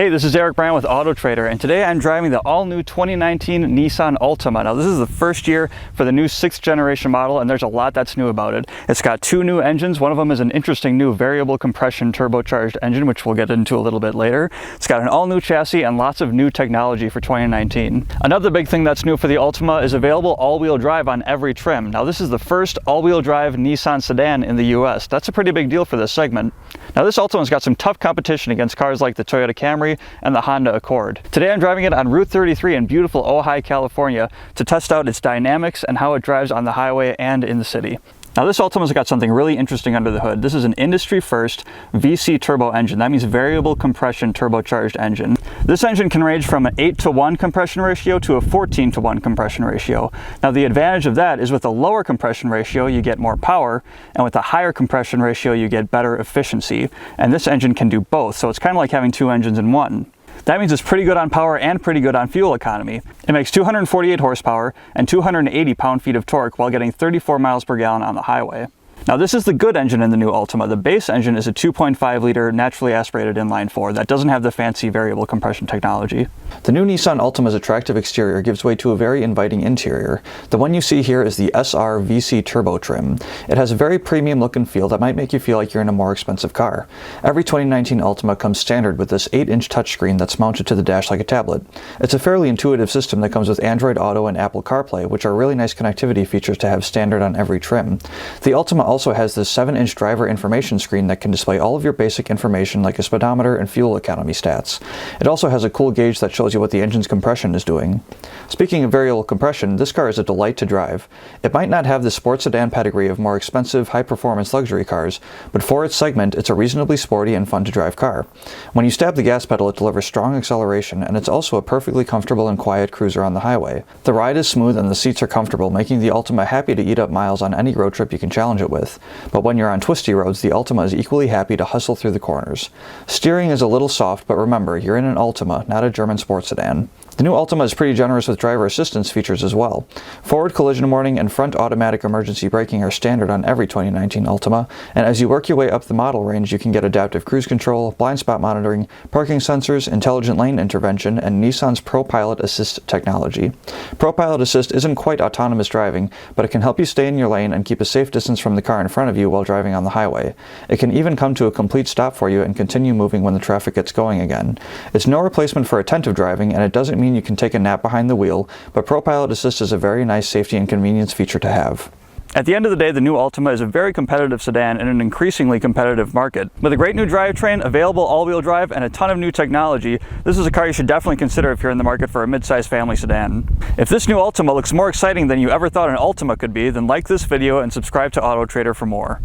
Hey, this is Eric Brand with Autotrader, and today I'm driving the all-new 2019 Nissan Altima. Now, this is the first year for the new 6th generation model, and there's a lot that's new about it. It's got two new engines. One of them is an interesting new variable compression turbocharged engine, which we'll get into a little bit later. It's got an all-new chassis and lots of new technology for 2019. Another big thing that's new for the Altima is available all-wheel drive on every trim. Now, this is the first all-wheel drive Nissan sedan in the US. That's a pretty big deal for this segment. Now, this Altima's got some tough competition against cars like the Toyota Camry and the Honda Accord. Today I'm driving it on Route 33 in beautiful Ojai, California to test out its dynamics and how it drives on the highway and in the city. Now, this Altima's got something really interesting under the hood. This is an industry-first VC turbo engine. That means variable compression turbocharged engine. This engine can range from an 8:1 compression ratio to a 14:1 compression ratio. Now, the advantage of that is with a lower compression ratio, you get more power, and with a higher compression ratio, you get better efficiency. And this engine can do both, so it's kind of like having two engines in one. That means it's pretty good on power and pretty good on fuel economy. It makes 248 horsepower and 280 pound-feet of torque while getting 34 miles per gallon on the highway. Now, this is the good engine in the new Altima. The base engine is a 2.5-liter naturally aspirated inline-4 that doesn't have the fancy variable compression technology. The new Nissan Altima's attractive exterior gives way to a very inviting interior. The one you see here is the SR VC Turbo trim. It has a very premium look and feel that might make you feel like you're in a more expensive car. Every 2019 Altima comes standard with this 8-inch touchscreen that's mounted to the dash like a tablet. It's a fairly intuitive system that comes with Android Auto and Apple CarPlay, which are really nice connectivity features to have standard on every trim. The Altima also has this 7-inch driver information screen that can display all of your basic information like a speedometer and fuel economy stats. It also has a cool gauge that shows you what the engine's compression is doing. Speaking of variable compression, this car is a delight to drive. It might not have the sports sedan pedigree of more expensive, high-performance luxury cars, but for its segment, it's a reasonably sporty and fun-to-drive car. When you stab the gas pedal, it delivers strong acceleration, and it's also a perfectly comfortable and quiet cruiser on the highway. The ride is smooth and the seats are comfortable, making the Altima happy to eat up miles on any road trip you can challenge it with. But when you're on twisty roads, the Altima is equally happy to hustle through the corners. Steering is a little soft, but remember, you're in an Altima, not a German sports sedan. The new Altima is pretty generous with driver assistance features as well. Forward collision warning and front automatic emergency braking are standard on every 2019 Altima, and as you work your way up the model range, you can get adaptive cruise control, blind spot monitoring, parking sensors, intelligent lane intervention, and Nissan's ProPilot Assist technology. ProPilot Assist isn't quite autonomous driving, but it can help you stay in your lane and keep a safe distance from the car in front of you while driving on the highway. It can even come to a complete stop for you and continue moving when the traffic gets going again. It's no replacement for attentive driving, and it doesn't mean you can take a nap behind the wheel, but ProPilot Assist is a very nice safety and convenience feature to have. At the end of the day, the new Altima is a very competitive sedan in an increasingly competitive market. With a great new drivetrain, available all-wheel drive, and a ton of new technology, this is a car you should definitely consider if you're in the market for a mid-size family sedan. If this new Altima looks more exciting than you ever thought an Altima could be, then like this video and subscribe to Autotrader for more.